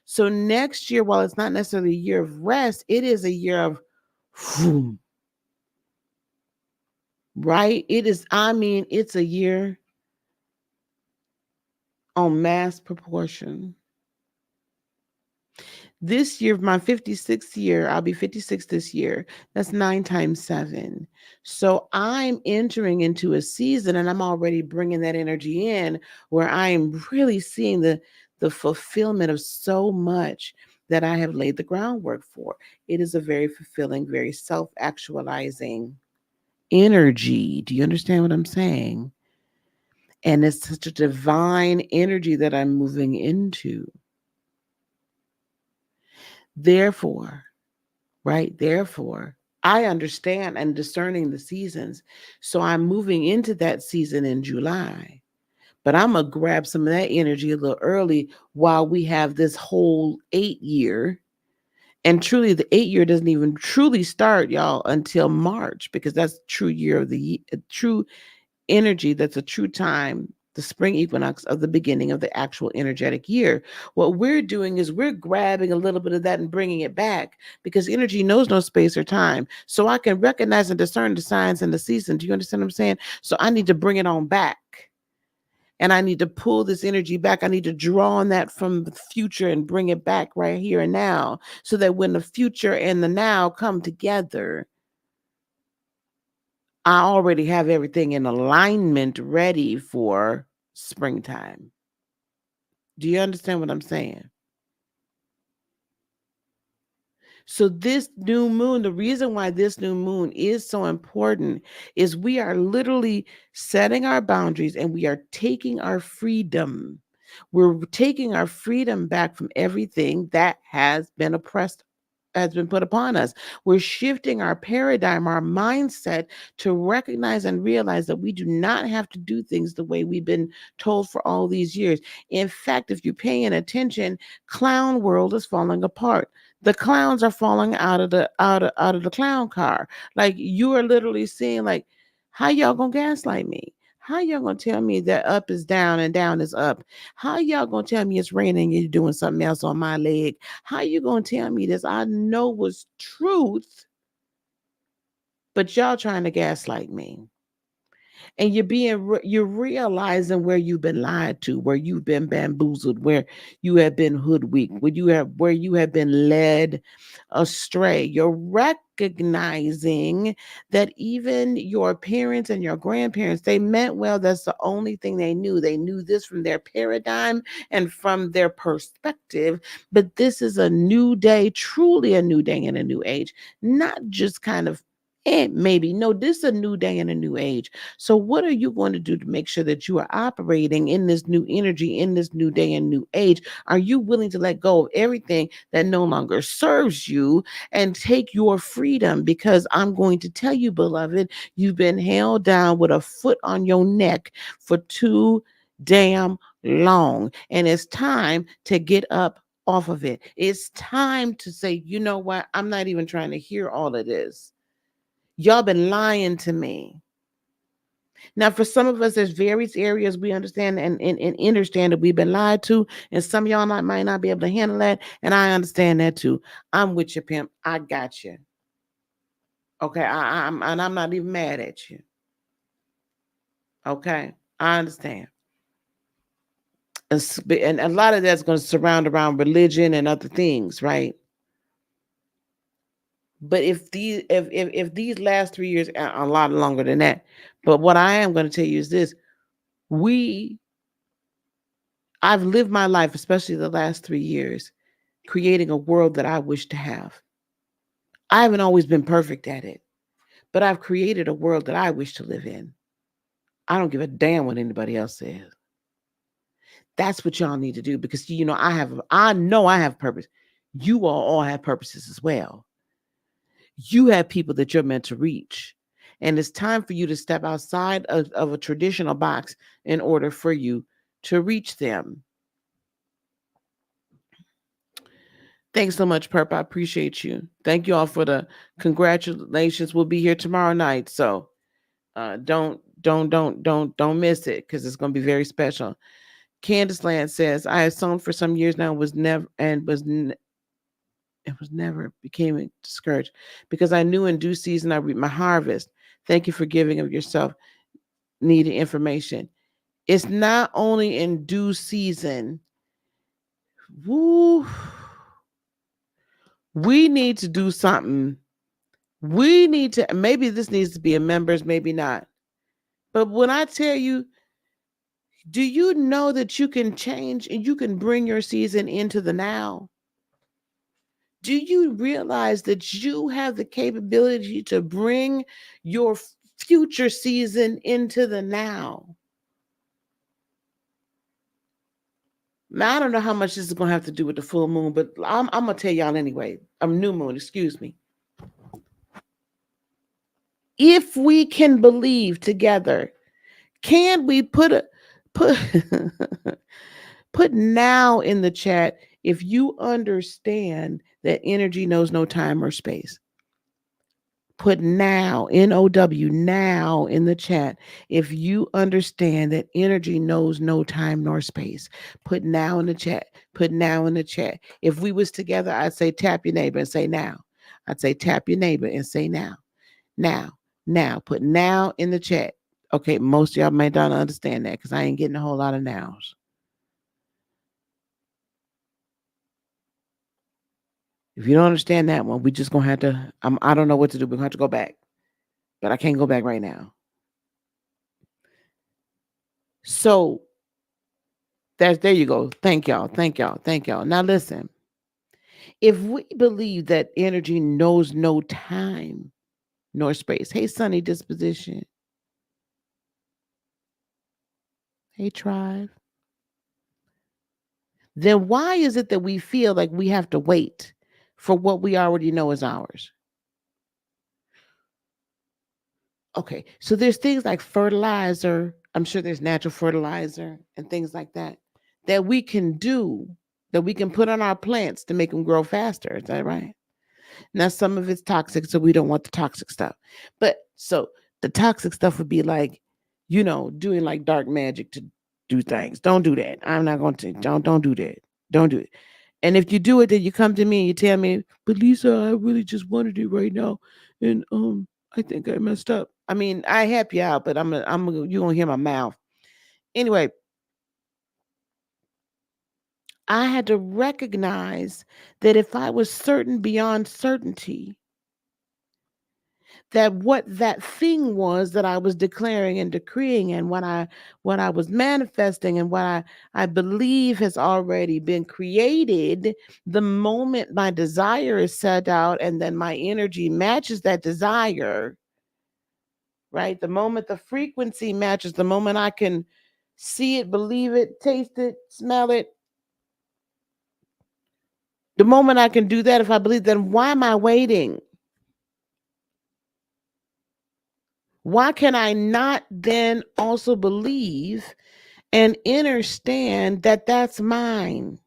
S1: So next year, while it's not necessarily a year of rest, it is a year of whoom, right? It's a year on mass proportion. This year, my 56th year, I'll be 56 this year. That's 9 times 7. So I'm entering into a season and I'm already bringing that energy in where I am really seeing the fulfillment of so much that I have laid the groundwork for. It is a very fulfilling, very self-actualizing energy. Do you understand what I'm saying? And it's such a divine energy that I'm moving into. Therefore, I understand and discerning the seasons. So I'm moving into that season in July. But I'm going to grab some of that energy a little early while we have this whole 8-year. And truly, the 8-year doesn't even truly start, y'all, until March, because that's true year of the true energy. That's a true time, the spring equinox of the beginning of the actual energetic year. What we're doing is we're grabbing a little bit of that and bringing it back, because energy knows no space or time. So I can recognize and discern the signs and the season. Do you understand what I'm saying? So I need to bring it on back. And I need to pull this energy back. I need to draw on that from the future and bring it back right here and now, so that when the future and the now come together, I already have everything in alignment ready for springtime. Do you understand what I'm saying? So this new moon, the reason why this new moon is so important is we are literally setting our boundaries and we are taking our freedom. We're taking our freedom back from everything that has been oppressed has been put upon us. We're shifting our paradigm, our mindset to recognize and realize that we do not have to do things the way we've been told for all these years. In fact, if you're paying attention, clown world is falling apart. The clowns are falling out of the clown car. Like you are literally seeing like, how y'all gonna gaslight me? How y'all gonna tell me that up is down and down is up? How y'all gonna tell me it's raining and you're doing something else on my leg? How you gonna tell me this? I know was truth, but y'all trying to gaslight me. And you're realizing where you've been lied to, where you've been bamboozled, where you have been hoodwinked, where you have been led astray. You're recognizing that even your parents and your grandparents, they meant well. That's the only thing they knew. They knew this from their paradigm and from their perspective. But this is a new day, truly a new day and a new age, not just kind of maybe. No, this is a new day and a new age. So, what are you going to do to make sure that you are operating in this new energy, in this new day and new age? Are you willing to let go of everything that no longer serves you and take your freedom? Because I'm going to tell you, beloved, you've been held down with a foot on your neck for too damn long. And it's time to get up off of it. It's time to say, you know what? I'm not even trying to hear all of this. Y'all been lying to me. Now, for some of us, there's various areas we understand and understand that we've been lied to, and some of y'all might not be able to handle that, and I understand that too. I'm with you, pimp. I got you. Okay, I'm not even mad at you. Okay, I understand. And a lot of that's going to surround around religion and other things, right? But if these last 3 years are a lot longer than that, but what I am going to tell you is this: we I've lived my life, especially the last 3 years, creating a world that I wish to have. I haven't always been perfect at it, but I've created a world that I wish to live in. I don't give a damn what anybody else says. That's what y'all need to do because I know I have purpose. You all have purposes as well. You have people that you're meant to reach. And it's time for you to step outside of a traditional box in order for you to reach them. Thanks so much, Perp. I appreciate you. Thank you all for the congratulations. We'll be here tomorrow night. So don't miss it because it's going to be very special. Candace Land says, I have sown for some years now, it was never became discouraged because I knew in due season I reap my harvest. Thank you for giving of yourself needed information. It's not only in due season. Woo. We need to do something. We need to, maybe this needs to be a members, maybe not. But when I tell you, do you know that you can change and you can bring your season into the now? Do you realize that you have the capability to bring your future season into the now? Now, I don't know how much this is going to have to do with the full moon, but I'm going to tell y'all anyway. New moon, excuse me. If we can believe together, can we put put now in the chat if you understand that energy knows no time or space? Put now, N-O-W, now in the chat. If you understand that energy knows no time nor space, put now in the chat. Put now in the chat. If we was together, I'd say tap your neighbor and say now. I'd say tap your neighbor and say now. Now. Put now in the chat. Okay, most of y'all may not understand that because I ain't getting a whole lot of nows. If you don't understand that one, we just gonna have to. I don't know what to do. We're gonna have to go back, but I can't go back right now. So there you go. Thank y'all. Now listen. If we believe that energy knows no time nor space, hey sunny disposition, hey tribe, then why is it that we feel like we have to wait for what we already know is ours. Okay, so there's things like fertilizer. I'm sure there's natural fertilizer and things like that we can do, that we can put on our plants to make them grow faster. Is that right? Now, some of it's toxic, so we don't want the toxic stuff. But so the toxic stuff would be like, doing like dark magic to do things. Don't do that. I'm not going to. Don't do that. Don't do it. And if you do it, then you come to me and you tell me, but Lisa, I really just wanted it right now, and I think I messed up. I mean, I help you out, but you gonna hear my mouth anyway. I had to recognize that if I was certain beyond certainty that what that thing was that I was declaring and decreeing, and what I was manifesting, and what I believe has already been created, the moment my desire is set out and then my energy matches that desire, right? The moment the frequency matches, the moment I can see it, believe it, taste it, smell it, the moment I can do that, if I believe, then why am I waiting? Why can I not then also believe and understand that that's mine?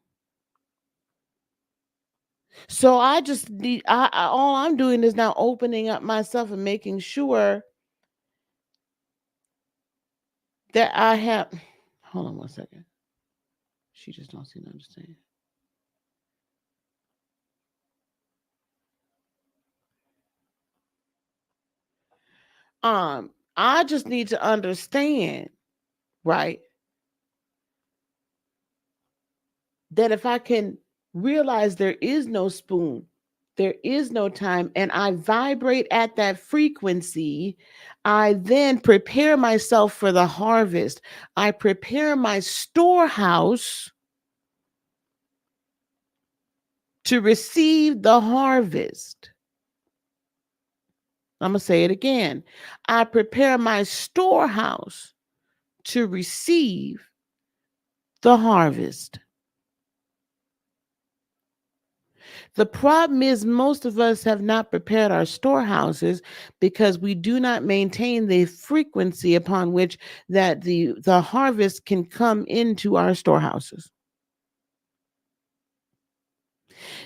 S1: So I just need, all I'm doing is now opening up myself and making sure that I have, hold on one second. She just don't seem to understand. I just need to understand, right, that if I can realize there is no spoon, there is no time, and I vibrate at that frequency, I then prepare myself for the harvest. I prepare my storehouse to receive the harvest. I'm going to say it again. I prepare my storehouse to receive the harvest. The problem is most of us have not prepared our storehouses because we do not maintain the frequency upon which that the harvest can come into our storehouses.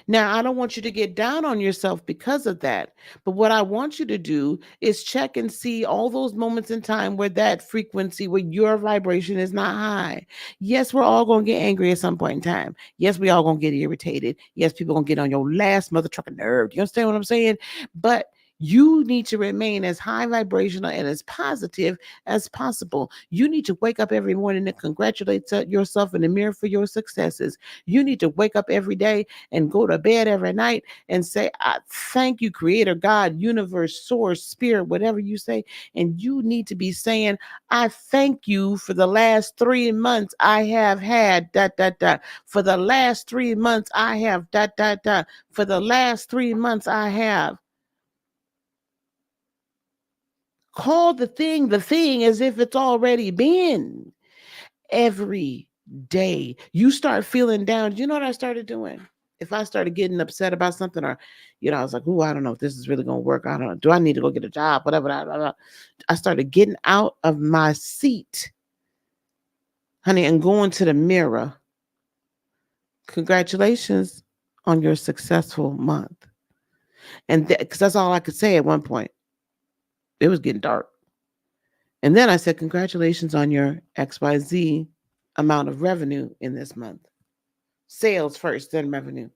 S1: Now, I don't want you to get down on yourself because of that. But what I want you to do is check and see all those moments in time where that frequency, where your vibration is not high. Yes, we're all going to get angry at some point in time. Yes, we all going to get irritated. Yes, people going to get on your last mother trucking nerve. You understand what I'm saying? But you need to remain as high vibrational and as positive as possible. You need to wake up every morning and congratulate yourself in the mirror for your successes. You need to wake up every day and go to bed every night and say, I thank you, Creator, God, universe, source, spirit, whatever you say. And you need to be saying, I thank you for the last 3 months I have had dot dot dot. For the last 3 months I have dot dot dot. For the last 3 months I have. Call the thing as if it's already been. Every day you start feeling down. You know what I started doing? If I started getting upset about something, or I was like, oh, I don't know if this is really going to work. I don't know. Do I need to go get a job? Whatever. Blah, blah, blah. I started getting out of my seat, honey, and going to the mirror. Congratulations on your successful month. And because that's all I could say at one point. It was getting dark. And then I said, congratulations on your XYZ amount of revenue in this month. Sales first, then revenue.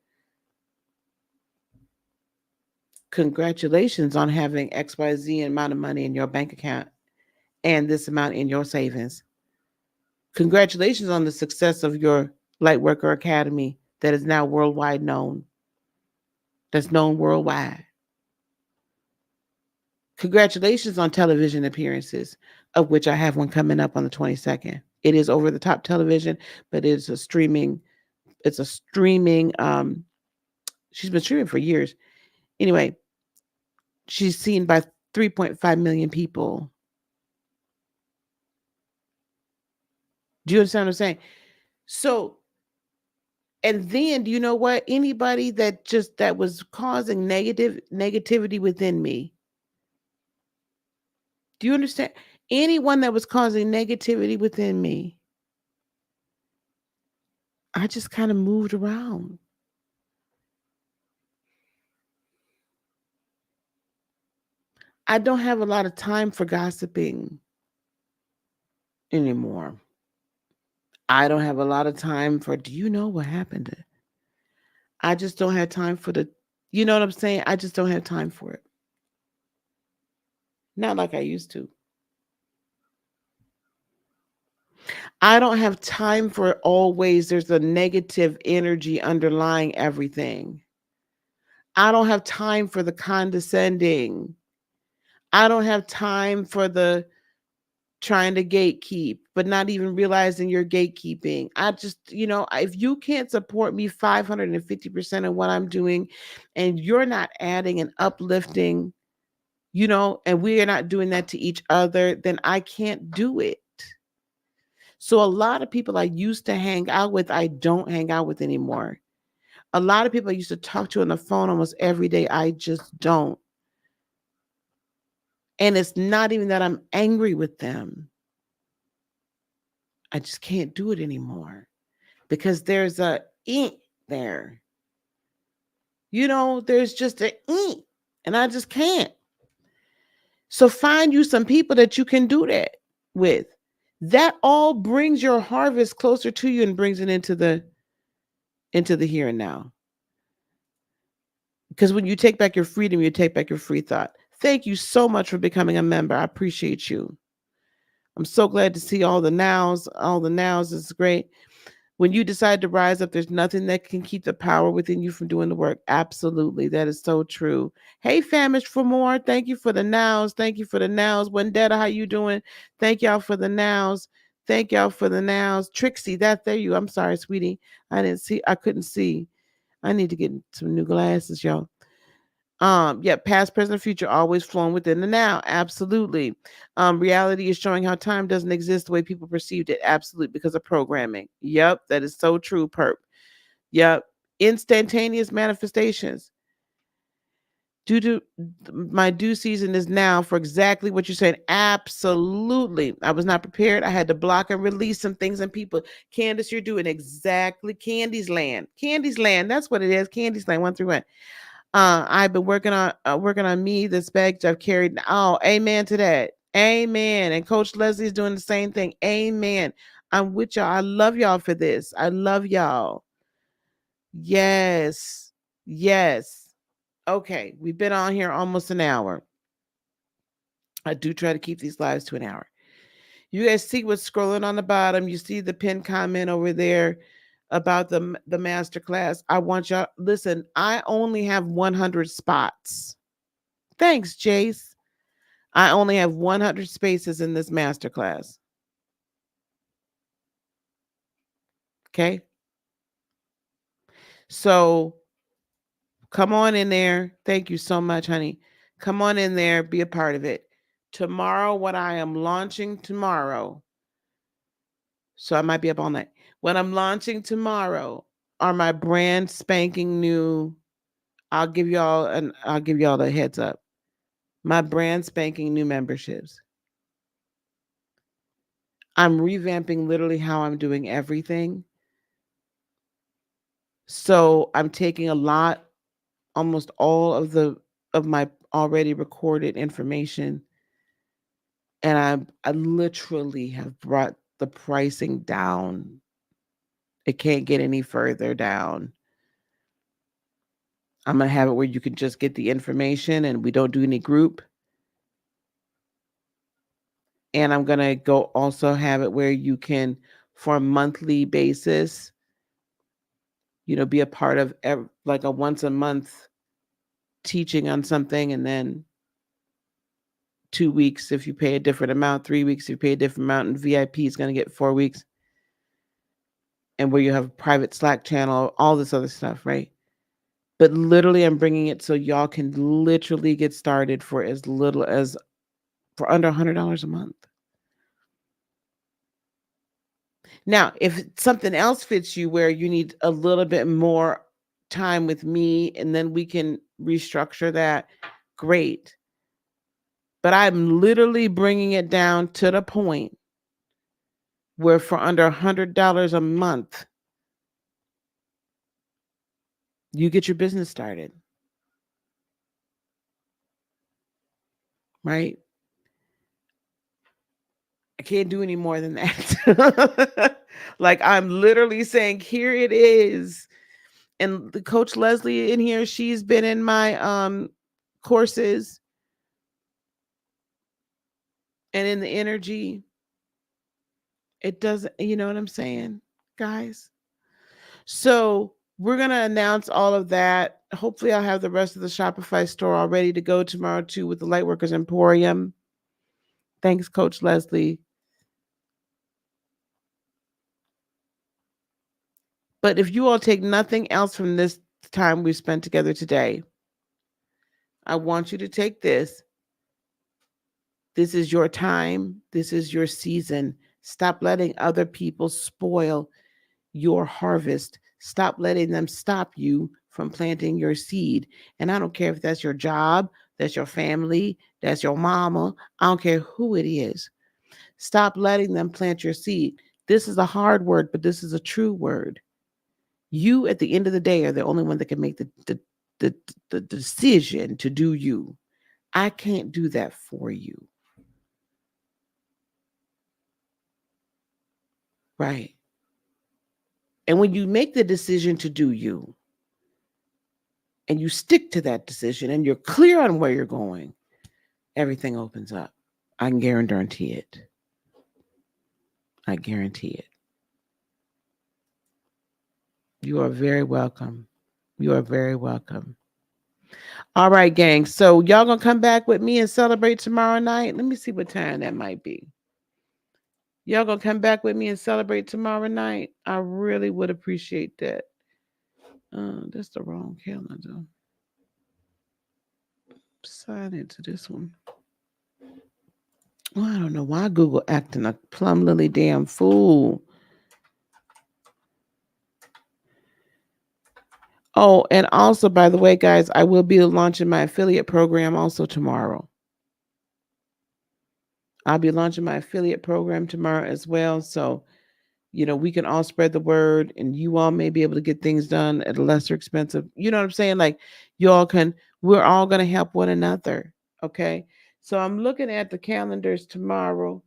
S1: Congratulations on having XYZ amount of money in your bank account and this amount in your savings. Congratulations on the success of your Lightworker Academy that is now worldwide known. That's known worldwide. Congratulations on television appearances, of which I have one coming up on the 22nd. It is over the top television, but it's a streaming, she's been streaming for years. Anyway, she's seen by 3.5 million people. Do you understand what I'm saying? So And then, do you know what? Anybody that was causing negativity within me. Do you understand? Anyone that was causing negativity within me, I just kind of moved around. I don't have a lot of time for gossiping anymore. I don't have a lot of time for, do you know what happened? I just don't have time for you know what I'm saying? I just don't have time for it. Not like I used to. I don't have time for always there's a negative energy underlying everything. I don't have time for the condescending. I don't have time for the trying to gatekeep, but not even realizing you're gatekeeping. I just, if you can't support me 550% of what I'm doing and you're not adding and uplifting, and we are not doing that to each other, then I can't do it. So a lot of people I used to hang out with, I don't hang out with anymore. A lot of people I used to talk to on the phone almost every day, I just don't. And it's not even that I'm angry with them. I just can't do it anymore because there's a there. There's just a and I just can't. So find you some people that you can do that with. That all brings your harvest closer to you and brings it into the here and now. Because when you take back your freedom, you take back your free thought. Thank you so much for becoming a member. I appreciate you. I'm so glad to see all the nows. All the nows is great. When you decide to rise up, there's nothing that can keep the power within you from doing the work. Absolutely. That is so true. Hey, Famished for more. Thank you for the nows. Thank you for the nows. Wendetta, how you doing? Thank y'all for the nows. Thank y'all for the nows. Trixie, there you. I'm sorry, sweetie. I couldn't see. I need to get some new glasses, y'all. Yeah, past, present, future, always flowing within the now. Absolutely. Reality is showing how time doesn't exist the way people perceived it. Absolutely, because of programming. Yep, that is so true, Perp. Yep. Instantaneous manifestations. Due to my due season is now for exactly what you're saying. Absolutely. I was not prepared. I had to block and release some things and people. Candace, you're doing exactly Candy's Land. Candy's Land. That's what it is. Candy's Land 1 through 1. I've been working on me, this baggage I've carried. Oh, amen to that. Amen. And Coach Leslie's doing the same thing. Amen. I'm with y'all. I love y'all for this. I love y'all. Yes. Yes. Okay. We've been on here almost an hour. I do try to keep these lives to an hour. You guys see what's scrolling on the bottom. You see the pinned comment over there about the master class. I want y'all, listen, I only have 100 spots. Thanks, Jace. I only have 100 spaces in this master class. Okay. So come on in there. Thank you so much, honey. Come on in there, be a part of it. Tomorrow, what I am launching tomorrow. So I might be up all night. What I'm launching tomorrow are my brand spanking new. I'll give y'all the heads up. My brand spanking new memberships. I'm revamping literally how I'm doing everything. So I'm taking almost all of my already recorded information, and I literally have brought the pricing down. It can't get any further down. I'm gonna have it where you can just get the information and we don't do any group. And I'm gonna go also have it where you can, for a monthly basis, be a part of like a once a month teaching on something, and then 2 weeks if you pay a different amount, 3 weeks if you pay a different amount, and VIP is going to get 4 weeks. And where you have a private Slack channel, all this other stuff, right? But literally, I'm bringing it so y'all can literally get started for under $100 a month. Now, if something else fits you where you need a little bit more time with me and then we can restructure that, great. But I'm literally bringing it down to the point where for under $100 a month, you get your business started. Right? I can't do any more than that. Like I'm literally saying, here it is. And the coach Leslie in here, she's been in my courses and in the energy. It doesn't, you know what I'm saying, guys? So we're gonna announce all of that. Hopefully I'll have the rest of the Shopify store all ready to go tomorrow too with the Lightworkers Emporium. Thanks, Coach Leslie. But if you all take nothing else from this time we spent together today, I want you to take this. This is your time. This is your season. Stop letting other people spoil your harvest. Stop letting them stop you from planting your seed. And I don't care if that's your job, that's your family, that's your mama. I don't care who it is. Stop letting them plant your seed. This is a hard word, but this is a true word. You, at the end of the day, are the only one that can make the decision to do you. I can't do that for you. Right. And when you make the decision to do you, and you stick to that decision, and you're clear on where you're going, everything opens up. I can guarantee it. I guarantee it. You are very welcome. You are very welcome. All right, gang. So y'all gonna come back with me and celebrate tomorrow night? Let me see what time that might be. Y'all gonna come back with me and celebrate tomorrow night? I really would appreciate that. That's the wrong calendar. Sign into this one. Well, I don't know why Google acting a plum lily damn fool. Oh, and also, by the way, guys, I will be launching my affiliate program also tomorrow. I'll be launching my affiliate program tomorrow as well. So, we can all spread the word and you all may be able to get things done at a lesser expensive. You know what I'm saying? Like we're all going to help one another. Okay. So I'm looking at the calendars tomorrow.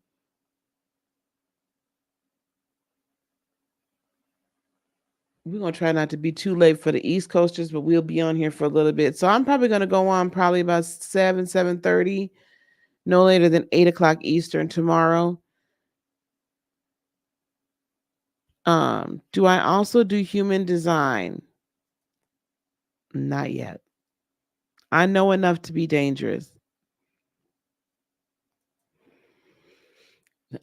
S1: We're going to try not to be too late for the East Coasters, but we'll be on here for a little bit. So I'm probably going to go on probably about 7:30, no later than 8:00 Eastern tomorrow. Do I also do human design? Not yet. I know enough to be dangerous.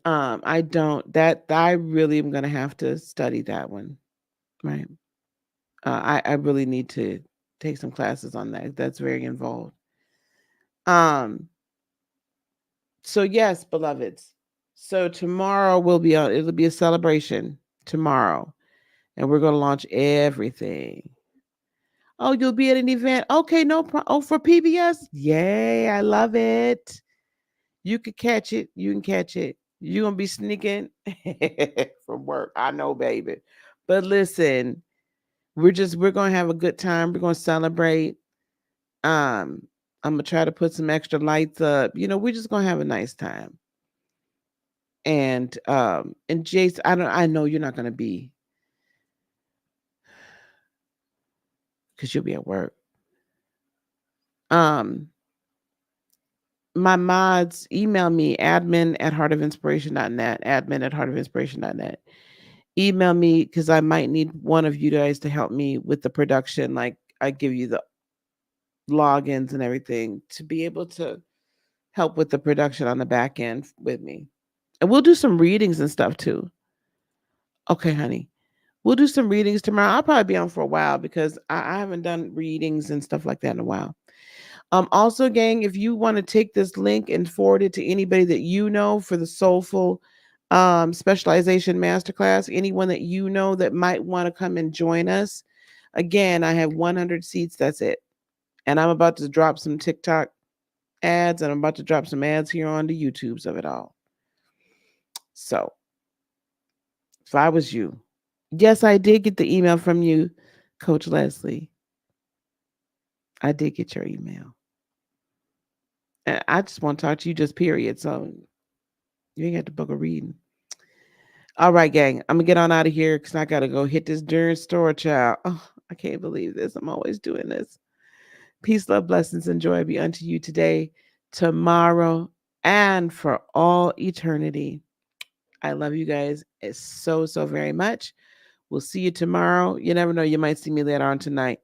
S1: I don't. That I really am gonna have to study that one, right? I really need to take some classes on that. That's very involved. So yes, beloveds. So tomorrow will be it'll be a celebration tomorrow, and we're gonna launch everything. Oh, you'll be at an event. Okay, no problem. Oh, for PBS? Yay, I love it. You can catch it. You can catch it. You're gonna be sneaking from work. I know, baby. But listen, we're gonna have a good time. We're gonna celebrate. I'm gonna try to put some extra lights up. We're just gonna have a nice time. And Jace, I know you're not gonna be because you'll be at work. My mods email me admin@heartofinspiration.net, admin@heartofinspiration.net. Email me because I might need one of you guys to help me with the production. Like I give you the logins and everything to be able to help with the production on the back end with me. And we'll do some readings and stuff too. Okay, honey. We'll do some readings tomorrow. I'll probably be on for a while because I haven't done readings and stuff like that in a while. Also, gang, if you want to take this link and forward it to anybody that you know for the soulful specialization masterclass. Anyone that you know that might want to come and join us. Again, I have 100 seats. That's it. And I'm about to drop some TikTok ads, and I'm about to drop some ads here on the YouTubes of it all. So if I was you, yes, I did get the email from you, Coach Leslie. I did get your email. And I just want to talk to you, just period. So you ain't got to book a reading. All right, gang. I'm gonna get on out of here because I gotta go hit this darn store, child. Oh, I can't believe this. I'm always doing this. Peace, love, blessings, and joy be unto you today, tomorrow, and for all eternity. I love you guys so very much. We'll see you tomorrow. You never know. You might see me later on tonight.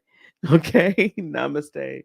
S1: Okay. Namaste.